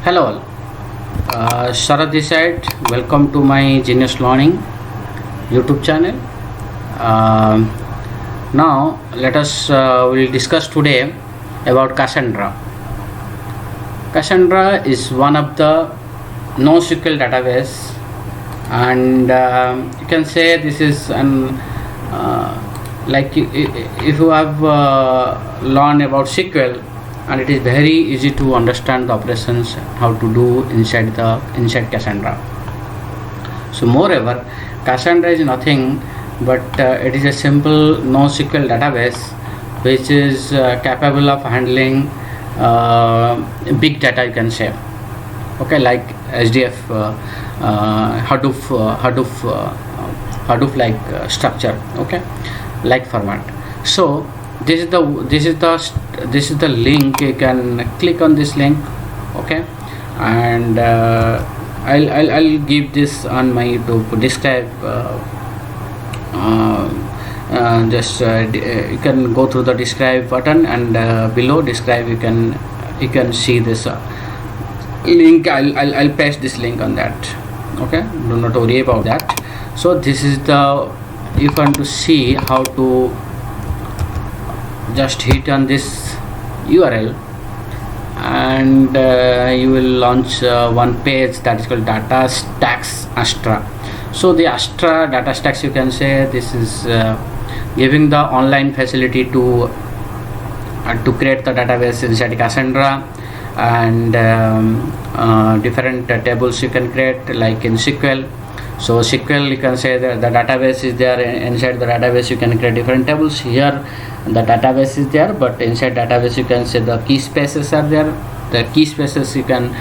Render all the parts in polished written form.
Hello all, Sharad this side. Welcome to my Genius Learning YouTube channel. Now let us will discuss today about Cassandra. Cassandra is one of the NoSQL database, and you can say this is an if you have learned about SQL, and it is very easy to understand the operations how to do inside Cassandra. So moreover, Cassandra is nothing but it is a simple NoSQL database which is capable of handling big data, you can say, okay, like SDF, Hadoop like structure, okay, like format. So this is the link. You can click on this link, okay, and I'll give this on my YouTube. Describe you can go through the describe button, and below describe you can see this link. I'll paste this link on that, okay, do not worry about that. So this is the, if you want to see how to, just hit on this URL, and you will launch one page that is called DataStax Astra. So the Astra DataStax, you can say, this is giving the online facility to create the database inside Cassandra, and different tables you can create like in SQL. So SQL, you can say that the database is there. Inside the database you can create different tables. Here the database is there, but inside database you can say the key spaces are there. The key spaces you can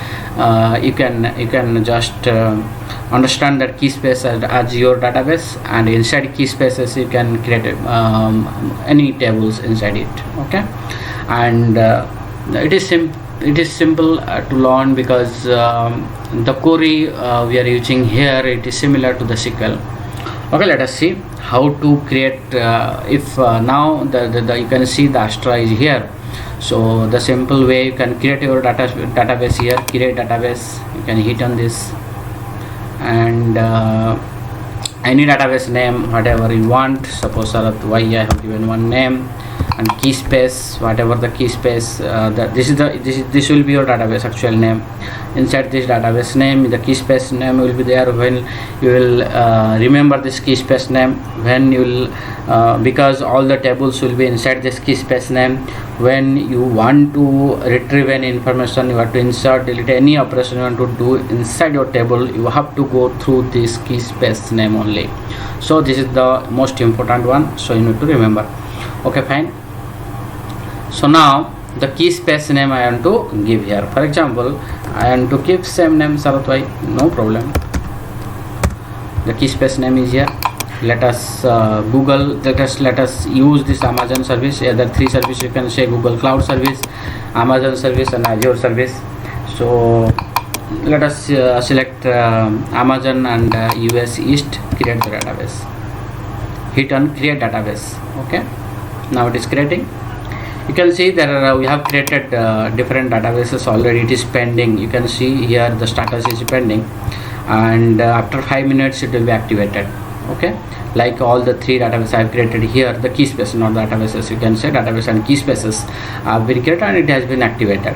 just understand that key space as your database, and inside key spaces you can create any tables inside it, okay. And it is simple to learn, because the query we are using here, it is similar to the SQL. Okay, let us see how to create if now the you can see the Astra is here. So the simple way you can create your database here, create database. You can hit on this, and any database name whatever you want. Suppose Sarath Y, I have given one name, and key space, whatever the key space, this will be your database actual name. Inside this database name, the key space name will be there. When you will remember this key space name, when you will because all the tables will be inside this key space name. When you want to retrieve any information, you have to insert, delete, any operation you want to do inside your table, you have to go through this key space name only. So this is the most important one, so you need to remember. Okay, fine. So now the key space name I want to give here. For example, I want to keep same name Sarath Y, no problem. The key space name is here. Let us let us use this Amazon service. Either three service you can say: Google Cloud service, Amazon service, and Azure service. So let us select Amazon and US East. Create the database. Hit on create database. Okay. Now it is creating. You can see there we have created different databases already. It is pending. You can see here the status is pending, and after 5 minutes it will be activated. Okay, like all the three databases I have created here, the key space, not databases, you can say database and key spaces have been created, and it has been activated.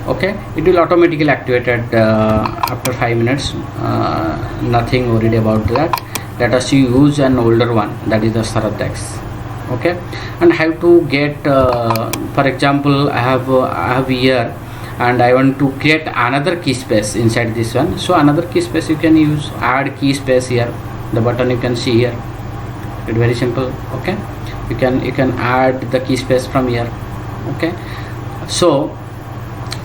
Okay, it will automatically activated after 5 minutes. Nothing worried about that. Let us use an older one, that is the SaratX. Okay, and have to get for example, I have here, and I want to create another key space inside this one. So another key space you can use, add key space here, the button you can see here. It's very simple. Okay, you can add the key space from here. Okay, so,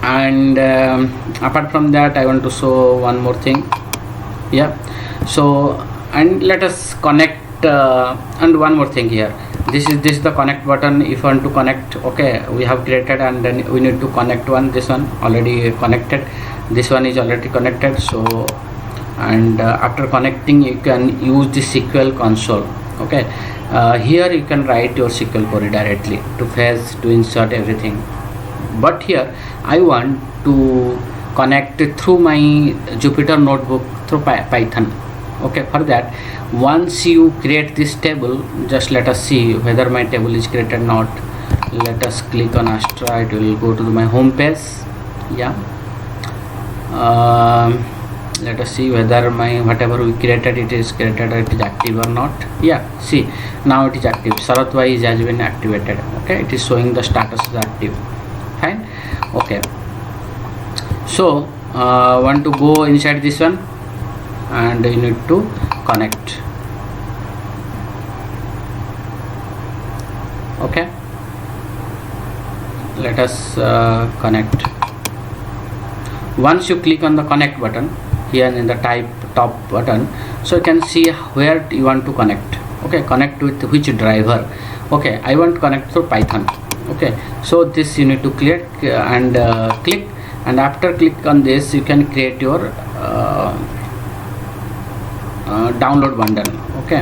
and apart from that, I want to show one more thing. Yeah, so, and let us connect and one more thing here. This is the connect button. If you want to connect, okay, we have created, and then we need to connect one. This one already connected, this one is already connected. So, and after connecting, you can use the SQL console. Okay, here you can write your SQL query directly to fetch, to insert everything. But here I want to connect through my Jupyter notebook through Python. Okay, for that, once you create this table, just let us see whether my table is created or not. Let us click on Astra. It will go to my home page. Yeah, let us see whether my whatever we created, it is created or it is active or not. Yeah, see, now it is active. Sarath Y has been activated. Okay, it is showing the status is active. Fine. Okay, so want to go inside this one, and you need to connect. Okay, let us connect. Once you click on the connect button here in the top button, so you can see where you want to connect. Okay, connect with which driver. Okay, I want to connect through Python. Okay, so this you need to click and click, and after click on this, you can create your download bundle. Okay,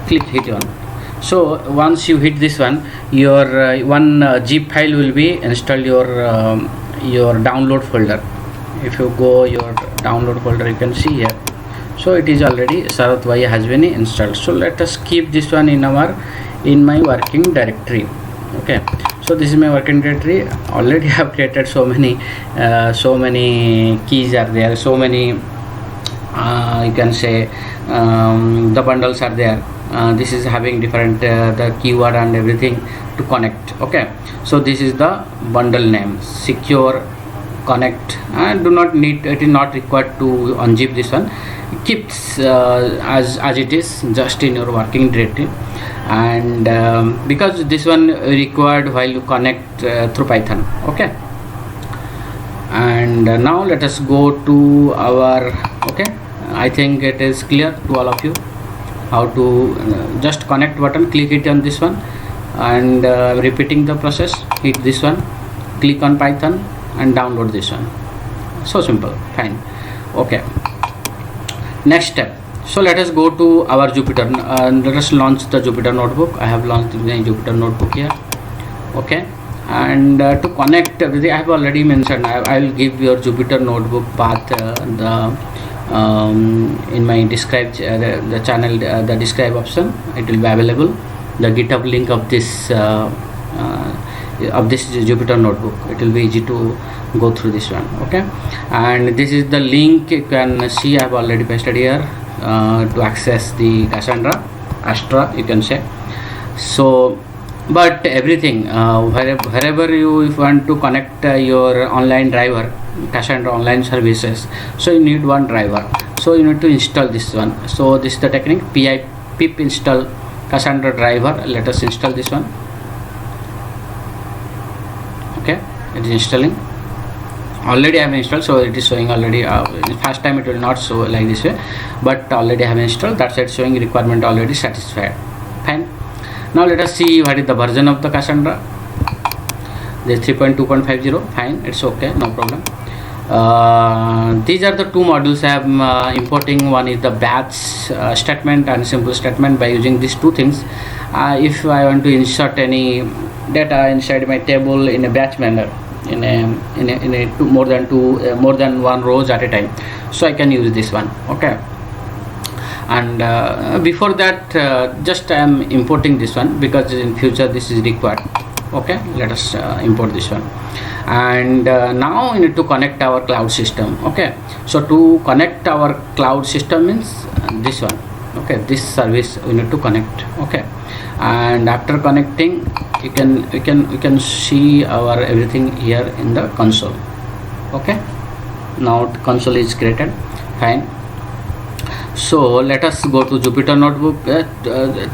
click hit on. So once you hit this one, your one zip file will be installed your download folder. If you go your download folder, you can see here. So it is already Sarath Y has been installed. So let us keep this one in my working directory. Okay, so this is my working directory. Already have created so many keys are there, so many you can say the bundles are there. This is having different the keyword and everything to connect. Okay, so this is the bundle name, secure connect, and do not need, it is not required to unzip this one. Keeps as it is, just in your working directory. And because this one required while you connect through Python. Okay, and now let us go to our, okay, I think it is clear to all of you how to just connect button, click it on this one, and repeating the process, hit this one, click on Python and download this one. So simple. Fine. Okay, next step. So let us go to our Jupyter. Let us launch the Jupyter notebook. I have launched the Jupyter notebook here. Okay, and to connect everything, I have already mentioned. I will give your Jupyter notebook path in my describe the channel, the describe option. It will be available. The GitHub link of this Jupyter notebook. It will be easy to go through this one. Okay, and this is the link. You can see I have already pasted here. To access the Cassandra, Astra, you can say. So, but everything wherever you want to connect your online driver, Cassandra online services, so you need one driver. So you need to install this one. So this is the technique, pip install Cassandra driver. Let us install this one. Okay, it is installing. Already I have installed, so it is showing already. First time it will not show like this way, but already I have installed. That's it, showing requirement already satisfied. Fine. Now let us see what is the version of the Cassandra. This 3.2.50. Fine, it's okay, no problem. These are the two modules I am importing. One is the batch statement and simple statement. By using these two things, if I want to insert any data inside my table in a batch manner, in more than one rows at a time, so I can use this one. Okay, and before that, just I am importing this one because in future this is required. Okay, let us import this one. And now we need to connect our cloud system. Okay, so to connect our cloud system means this one. Okay, this service we need to connect. Okay, and after connecting, you can see our everything here in the console. Okay, now console is created. Fine. So let us go to Jupyter notebook.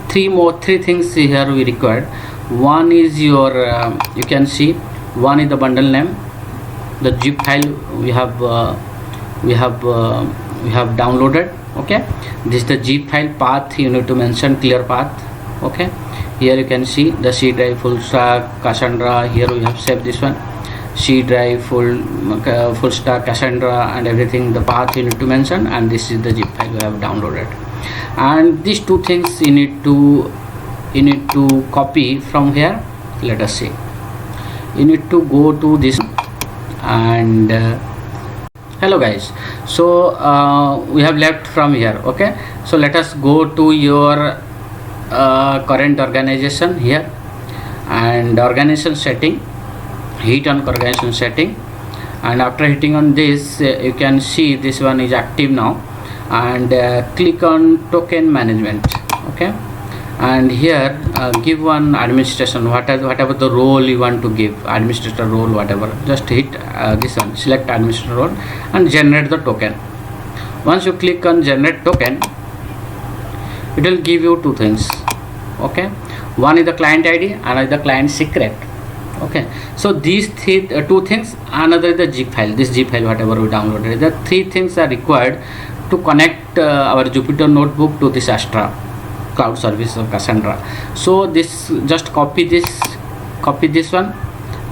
Three things here we required. One is your you can see, one is the bundle name, the zip file we have downloaded. Okay, this is the zip file path. You need to mention clear path. Okay, here you can see the C drive, full stack, Cassandra. Here we have saved this one, C drive, full stack, Cassandra, and everything. The path you need to mention, and this is the zip file we have downloaded. And these two things you need to copy from here. Let us see. You need to go to this and Hello guys, so we have left from here. Okay, so let us go to your current organization here, and organization setting, hit on organization setting, and after hitting on this you can see this one is active now, and click on token management. Okay, and here give one administration, whatever the role you want to give, administrator role, whatever, just hit this one, select administrator role, and generate the token. Once you click on generate token, it will give you two things. Okay, one is the client ID, another is the client secret. Okay, so these two things, another is the zip file, this zip file whatever we downloaded. The three things are required to connect our Jupyter notebook to this Astra cloud service of Cassandra. So this, just copy this one,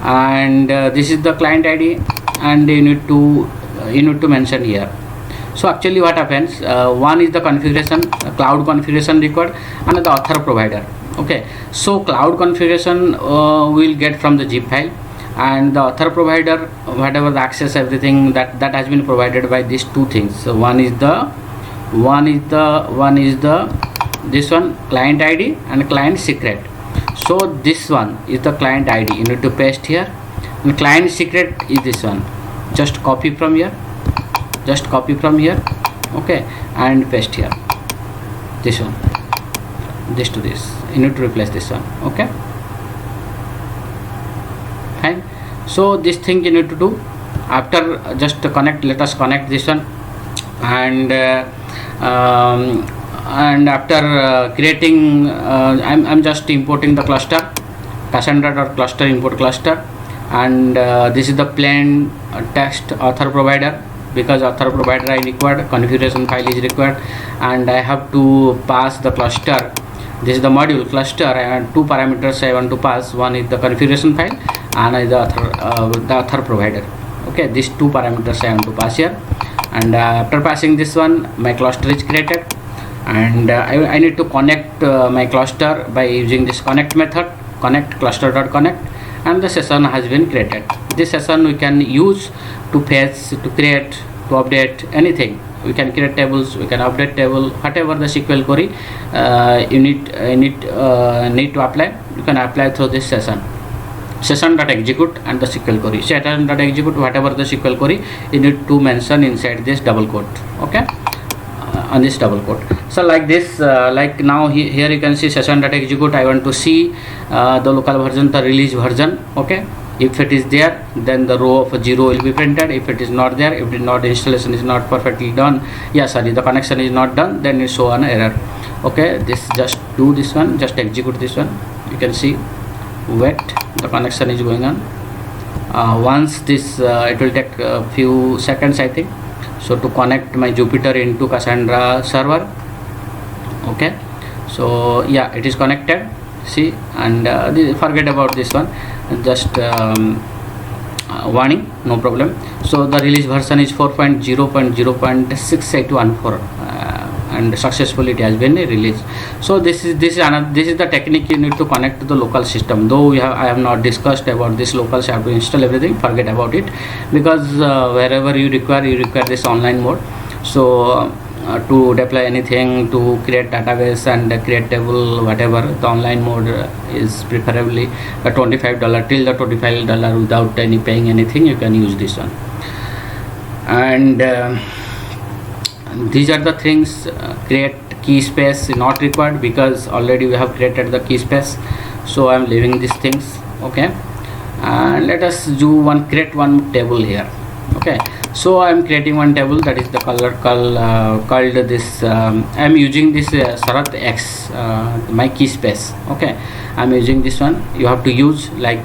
and this is the client ID, and you need to mention here. So actually what happens, one is the configuration, cloud configuration required, and the author provider. Okay, so cloud configuration will get from the zip file, and the author provider, whatever the access, everything that has been provided by these two things. So one is this one, client ID and client secret. So this one is the client ID, you need to paste here, and client secret is this one. Just copy from here, okay, and paste here, this one, this to this, you need to replace this one. Okay, fine. So this thing you need to do after, just connect, let us connect this one, and after creating, I'm just importing the cluster, cassandra.cluster, import cluster, and this is the plain text author provider, because author provider I required, configuration file is required, and I have to pass the cluster. This is the module cluster, and two parameters I want to pass. One is the configuration file, and the author provider. Okay, these two parameters I want to pass here, and after passing this one, my cluster is created, and I need to connect my cluster by using this connect method, connect cluster.connect, and the session has been created. This session we can use to fetch, to create, to update anything. We can create tables, we can update table, whatever the SQL query you need to apply, you can apply through this session.execute and the SQL query. Session.execute, whatever the SQL query, you need to mention inside this double quote. Okay, on this double quote. So like this, like now here you can see session.execute. I want to see the local version, the release version. Okay, if it is there, then the row of 0 will be printed. If it is not there, if the installation is not perfectly done, the connection is not done, then it show an error. Okay, this, just do this one, just execute this one. You can see, wait, the connection is going on. Once this, it will take a few seconds, I think, so to connect my Jupyter into Cassandra server. Okay, so yeah, it is connected. See, and forget about this one, just warning, no problem. So the release version is 4.0.0.6814, and successfully it has been released. So this is the technique you need to connect to the local system. Though I have not discussed about this locals, you have to install everything, forget about it, because wherever you require this online mode. So to deploy anything, to create database and create table, whatever, the online mode is preferably a $25, till the $25 without any paying anything, you can use this one. And these are the things. Create key space not required, because already we have created the key space, so I am leaving these things. Okay, and let us do create one table here. Okay, so I am creating one table, that is the called this, I am using this Sarath X, my key space. Okay, I am using this one. You have to use, like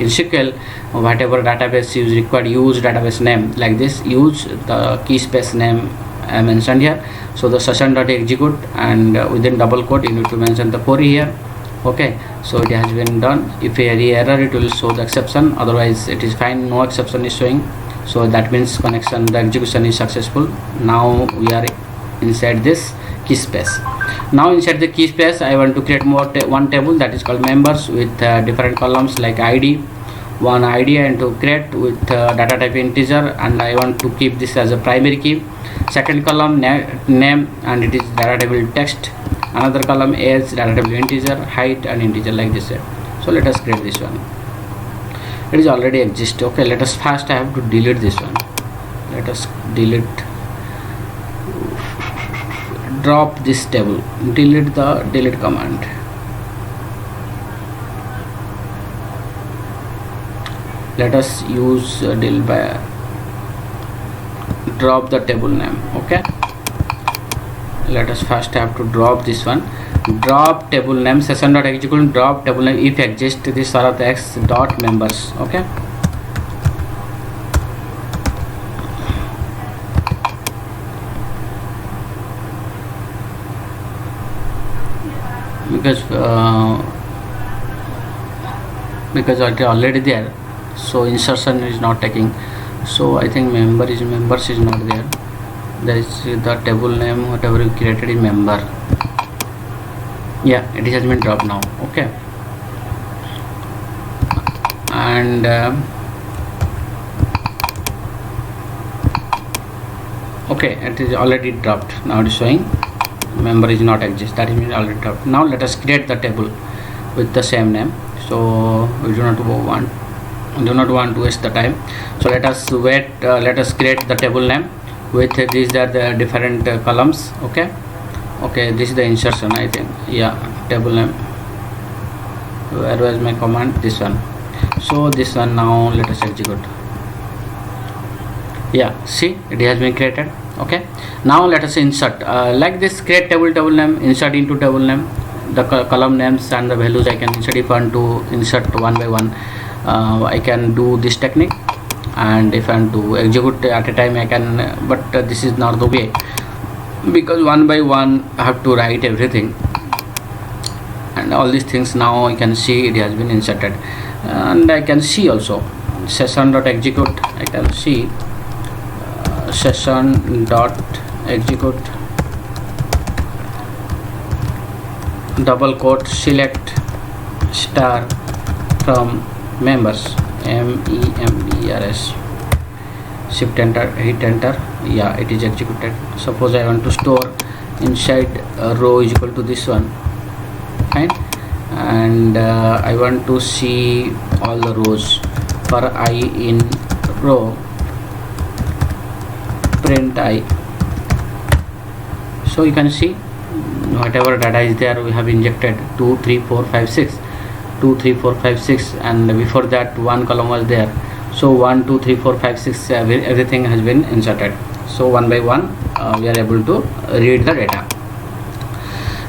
in SQL, whatever database is required, use database name, like this, use the key space name I mentioned here. So the session.execute, and within double quote you need to mention the query here. Okay, so it has been done. If any error, it will show the exception, otherwise it is fine, no exception is showing. So that means connection, the execution is successful. Now we are inside this key space. Now inside the key space, I want to create one table, that is called members, with different columns like ID, one ID and to create with data type integer, and I want to keep this as a primary key. Second column name, and it is data table text. Another column age, data table integer, height and integer, like this. So let us create this one. It is already exist. Okay, let us first I have to delete this one. Let us delete, drop this table, delete the delete command. Let us use delete by drop the table name. Okay, let us first have to drop this one. Drop table name session.execute drop table name if exist this Sharath X dot members. Okay, because it is already there, so insertion is not taking. So I think members is not there. There is the table name whatever you created is member. Yeah, it has been dropped now. Okay, and okay, it is already dropped. Now it is showing member is not exist. That means already dropped. Now let us create the table with the same name. So we do not want to waste the time. So let us wait. Let us create the table name with these are the different columns. Okay, this is the insertion, I think. Yeah, table name. Where was my command? This one. So this one, now let us execute. Yeah, see, it has been created. Okay, now let us insert like this. Create table name, insert into table name, the column names and the values I can insert. If I want to insert one by one, I can do this technique, and if I want to execute at a time I can, but this is not the way, because one by one I have to write everything and all these things. Now you can see it has been inserted, and I can see also session.execute. I can see session.execute double quote select star from members, MEMBERS, shift enter, hit enter. Yeah, it is executed. Suppose I want to store inside a row is equal to this one, fine, and I want to see all the rows for I in row, print I. So you can see whatever data is there we have injected 2 3 4 5 6, 2 3 4 5 6, and before that one column was there. So 1 2 3 4 5 6 everything has been inserted. So one by one we are able to read the data.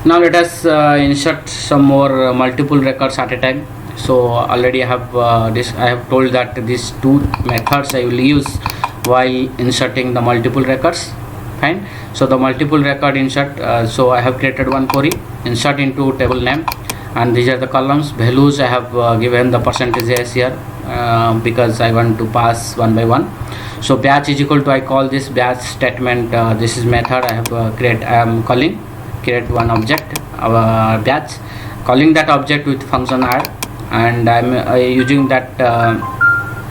Now let us insert some more multiple records at a time. So already I have I have told that these two methods I will use while inserting the multiple records, fine. So the multiple record insert, so I have created one query, insert into table name, and these are the columns. Values I have given the percentages here because I want to pass one by one. So batch is equal to, I call this batch statement. This is method I have I am calling create one object batch, calling that object with function add, and I am using that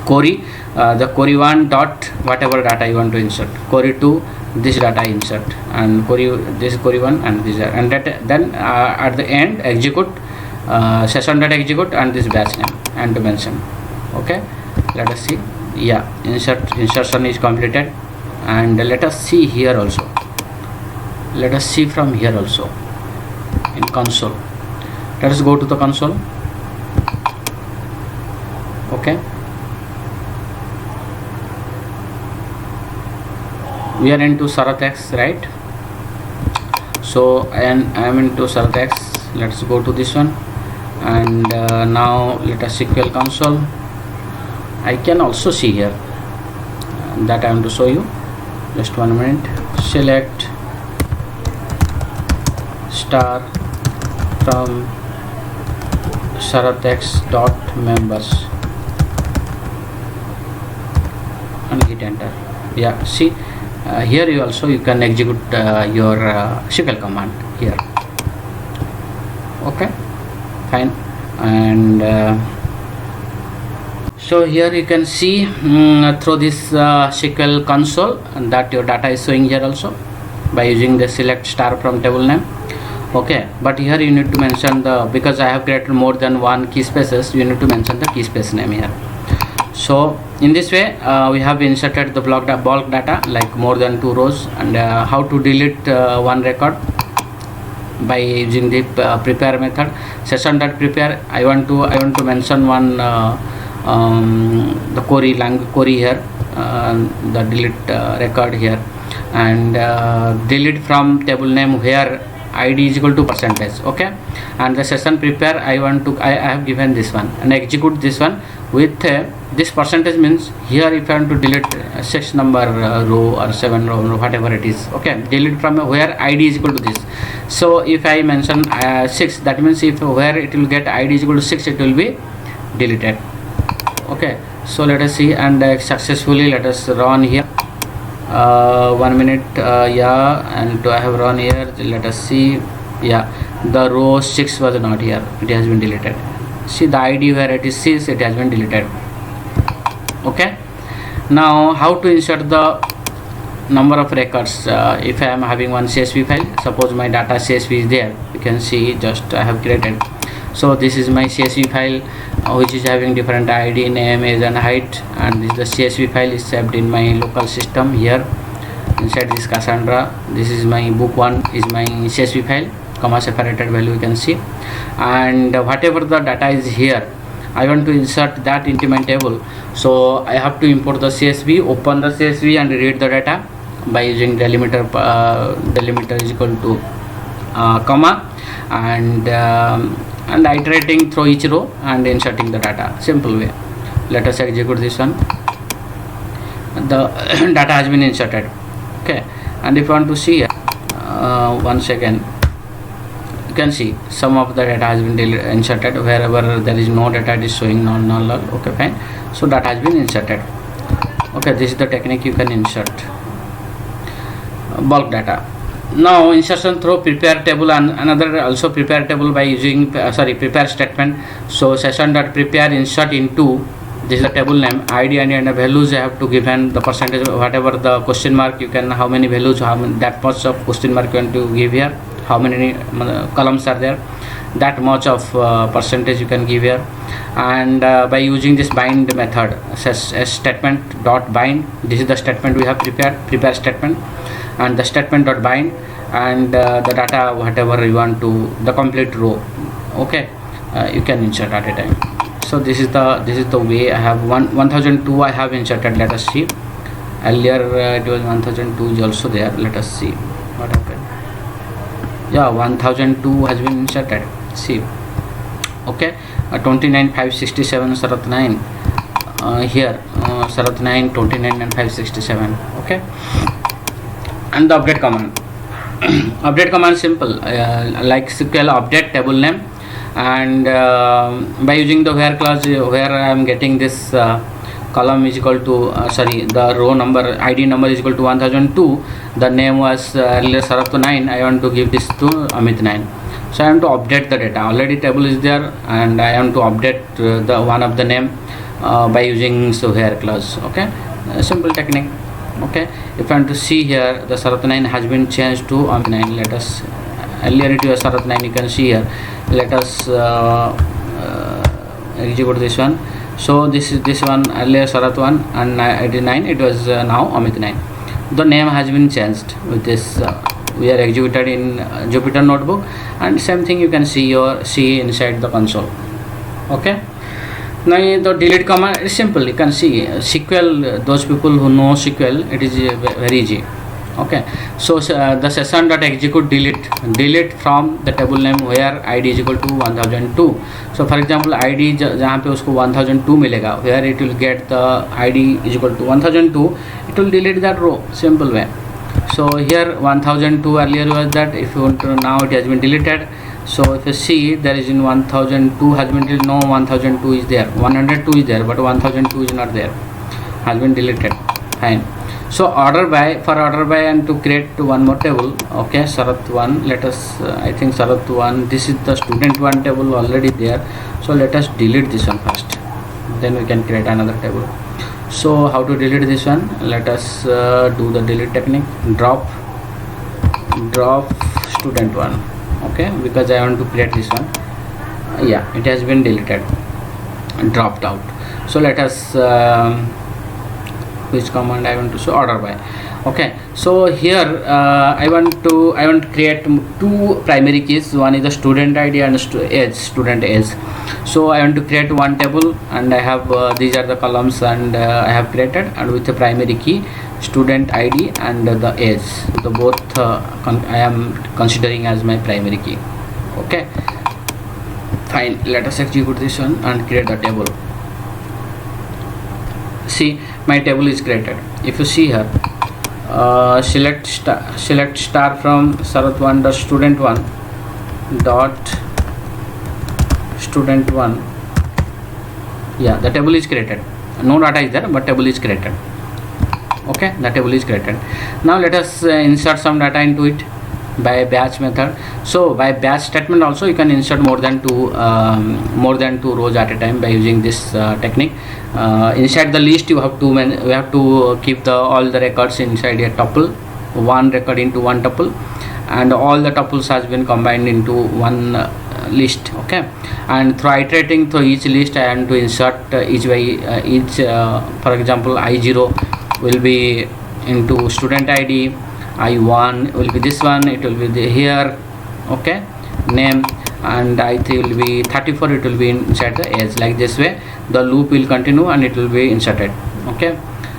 query, the query 1 dot whatever data you want to insert, query 2 this data insert, and query this query 1 and this, and that then at the end execute session.execute and this batch name and dimension. Okay, let us see. Yeah, insertion is completed, and let us see here also. Let us see from here also in console. Let us go to the console. Okay, we are into Sharath X, right? So I am into Sharath X. Let's go to this one, and now let us SQL console. I can also see here that I am to show you. Just 1 minute. Select star from Sharath X dot members and hit enter. Yeah, see here you also you can execute your SQL command here. Okay, fine, and So here you can see through this SQL console that your data is showing here also by using the select star from table name. Okay, but here you need to mention the, because I have created more than one key spaces, you need to mention the key space name here. So in this way we have inserted the bulk data like more than 2 rows, and how to delete one record by using the prepare method. Session.prepare, I want to mention one the query here, the delete record here, and delete from table name where id is equal to percentage. Okay, and the session prepare, I have given this one and execute this one with this percentage, means here if I want to delete 6 number row or 7 row, whatever it is. Okay, delete from where id is equal to this. So if I mention 6, that means if where it will get id is equal to 6, it will be deleted. Okay, so let us see, and successfully let us run here. 1 minute. Yeah, and I have run here. Let us see. Yeah, the row 6 was not here, it has been deleted. See the id where it is 6, it has been deleted. Okay, now how to insert the number of records. If I am having one CSV file, suppose my data CSV is there, you can see just I have created. So this is my CSV file which is having different id, name, age and height, and this the CSV file is saved in my local system here inside this Cassandra. This is my book 1 is my CSV file, comma separated value you can see, and whatever the data is here, I want to insert that into my table. So I have to import the CSV, open the CSV and read the data by using delimiter. Delimiter is equal to comma, and iterating through each row and inserting the data. Simple way. Let us execute this one. The data has been inserted. Okay, and if you want to see one second, you can see some of the data has been inserted. Wherever there is no data, it is showing null. Okay, fine. So data has been inserted. Okay, this is the technique you can insert bulk data. Now insertion through prepare table, and another also prepare table by using prepare statement. So session.prepare insert into, this is the table name, id and the values I have to give, and the percentage, whatever the question mark you can, how many values, how many, that much of question mark you want to give here, how many columns are there, that much of percentage you can give here. And by using this bind method, statement dot bind, this is the statement we have prepared, prepare statement, and the statement dot bind, and the data whatever you want to, the complete row. Okay, you can insert at a time. So this is the way I have 1002 I have inserted. Let us see. Earlier it was 1002 is also there. Let us see what happened. Yeah, 1002 has been inserted. See. Okay, 29,567 Sharath 9 here, Sharath 9, 29 and 567. Okay, and the update command. Update command simple, like SQL update table name, and by using the where clause, where I am getting this column is equal to the row number, id number is equal to 1002, the name was earlier Sharath 9, I want to give this to Amit 9. So I want to update the data, already table is there, and I want to update the one of the name by using where clause. Okay, simple technique. Okay, if I want to see here, the Sharath 9 has been changed to Amit 9. Let us, earlier it was Sharath 9, you can see here. Let us execute this one. So this is this one, earlier Sharath 1 and id 9, it was now Amit 9. The name has been changed with this. We are executed in Jupyter Notebook, and same thing you can see inside the console. Okay, now the delete command is simple. You can see SQL, those people who know SQL, it is very easy. Okay, so the session.execute delete from the table name where id is equal to 1002. So for example id जहाँ पे उसको 1002 मिलेगा, where it will get the id is equal to 1002, it will delete that row. Simple way. So here 1002 earlier was that, if you want to, now it has been deleted. So if you see, there is in 1002 has been deleted. No, 1002 is there, 102 is there, but 1002 is not there, has been deleted. Fine. So order by, and to create one more table. Okay, Sharath 1, let us I think Sharath 1, this is the student 1 table already there. So let us delete this one first. then we can create another table. So how to delete this one? Let us do the delete technique. Drop student one. Okay, because I want to create this one. Yeah, it has been deleted, dropped out. So let us which command I want to show? Order by. Okay, so here I want to create two primary keys. One is the student ID and student age. So I want to create one table, and I have these are the columns, and I have created, and with the primary key student ID and the age, the both I am considering as my primary key. Okay, fine. Let us execute this one and create the table. See, my table is created. If you see here, select star from Sarat1 dot student 1 dot student 1. Yeah, the table is created. No data is there, but table is created. Okay, the table is created. Now let us insert some data into it by batch method. So by batch statement also you can insert more than two rows at a time by using this technique. Inside the list you have to keep all the records inside a tuple, one record into one tuple, and all the tuples has been combined into one list. Okay, and through iterating through each list I am to insert for example I0 will be into student ID, I1 will be this one, it will be here. Okay, name, and I3 will be 34, it will be inside the age. Like this way the loop will continue and it will be inserted. Okay,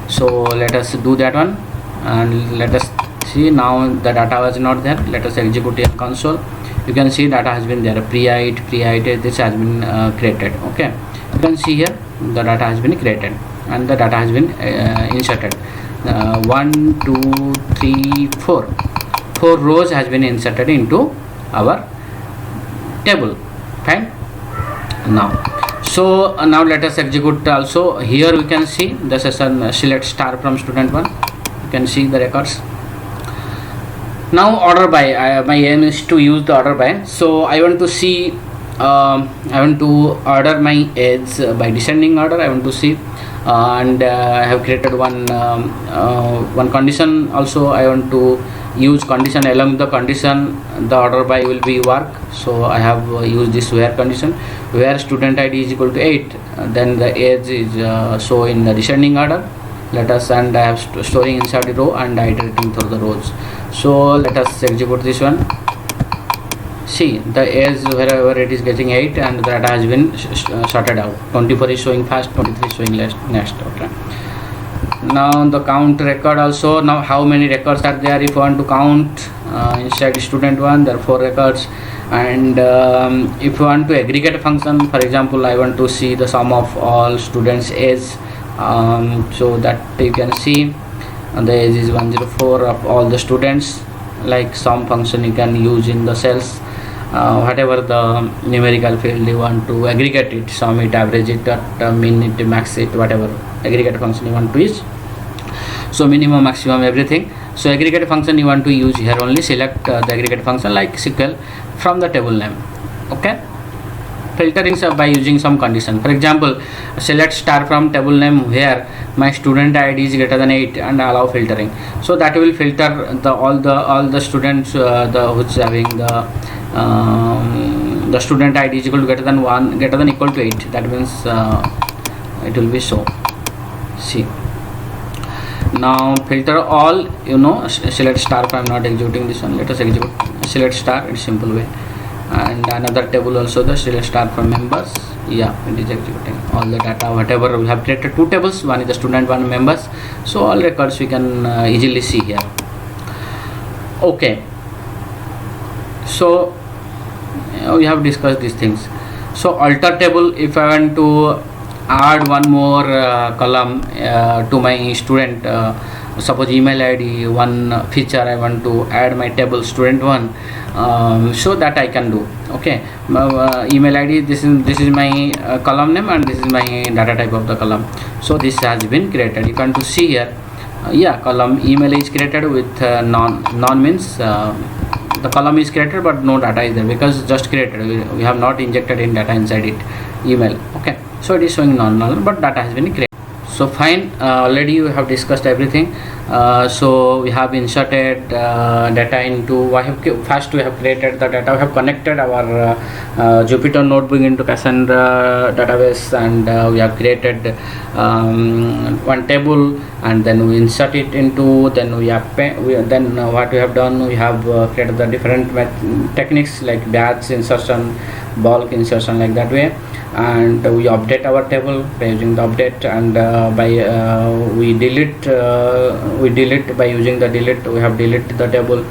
so let us do that one, and let us see. Now the data was not there. Let us execute in console. You can see data has been there, pre-height, this has been created. Okay, you can see here the data has been created and the data has been inserted. 1 2 3 4 rows has been inserted into our table. Fine. Now now let us execute also. Here we can see the session select star from student 1. You can see the records. Now order by, my aim is to use the order by. So I want to see I want to order my age by descending order. I want to see and I have created one condition also. I want to use condition. Along the condition the order by will be work. So I have used this where condition, where student ID is equal to 8, then the age is so in the descending order. Let us, and I have storing inside the row and iterating through the rows. So let us execute this one. See, the age wherever it is getting 8 and the data has been sorted out. 24 is showing first, 23 is showing next. Okay, now the count record also. Now how many records are there? If you want to count inside student 1, there are 4 records. And if you want to aggregate a function, for example I want to see the sum of all students age, so that you can see the age is 104 of all the students. Like sum function you can use in the cells, whatever the numerical field you want to aggregate it, sum it, average it, min it, max it, whatever aggregate function you want to use. So minimum, maximum, everything. So aggregate function you want to use here only. Select the aggregate function like SQL from the table name. Okay, filtering by using some condition. For example, select star from table name where my student ID is greater than 8 and allow filtering. So that will filter all the students which having the student ID is equal to greater than 1, greater than equal to 8. That means it will be so. See, now filter all, select star. If I am not executing this one, let us execute select star. It's simple way. And another table also, the select star from members. Yeah, it is executing all the data whatever we have created. 2 tables, one is the student, one members. So all records we can easily see here. Okay, so we have discussed these things. So alter table, if I want to add one more column to my student, suppose email ID, one feature I want to add my table student 1, so that I can do. Okay, email ID, this is my column name and this is my data type of the column. So this has been created. You can to see here, yeah, column email is created with non means the column is created but no data is there because just created. We have not injected in data inside it, email. Okay, so it is showing non-null, but data has been created. So fine, already we have discussed everything. So we have inserted data into, first we have created the data, we have connected our Jupyter notebook into Cassandra database, and we have created one table, and then we insert it into, then we have what we have done, we have created the different techniques like batch insertion, bulk insertion, like that way, and we update our table by using the update, and we delete by using the delete. We have delete the table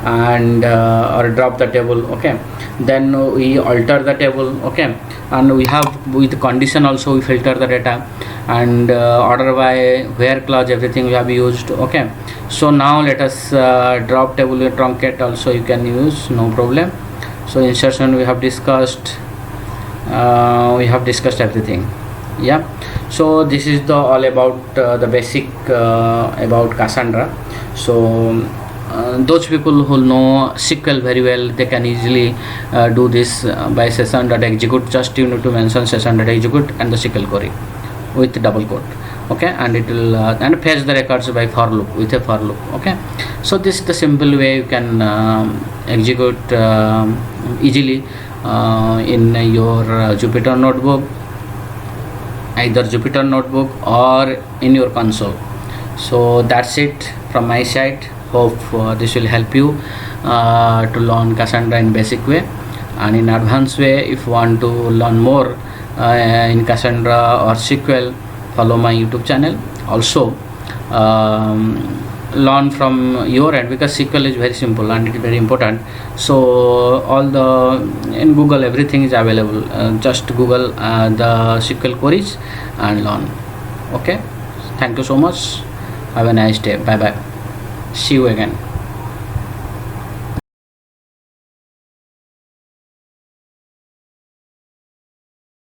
and or drop the table. Okay, then we alter the table. Okay, and we have with condition also we filter the data, and order by where clause, everything we have used. Okay, so now let us drop table truncate also you can use, no problem. So insertion we have discussed. We have discussed everything. Yeah, so this is the all about the basic about Cassandra. So those people who know SQL very well, they can easily do this by session.execute. Just you need to mention session.execute and the SQL query with double quote. Okay, and it will and fetch the records by for loop, with a for loop. Okay, so this is the simple way you can execute easily in your Jupyter notebook, either Jupyter notebook or in your console. So that's it from my side. Hope this will help you to learn Cassandra in basic way, and in advanced way if you want to learn more in Cassandra or SQL, follow my YouTube channel. Also learn from your end, because SQL is very simple and it is very important. So all the in Google everything is available. Just Google the SQL queries and learn. Okay, thank you so much. Have a nice day. Bye bye. See you again.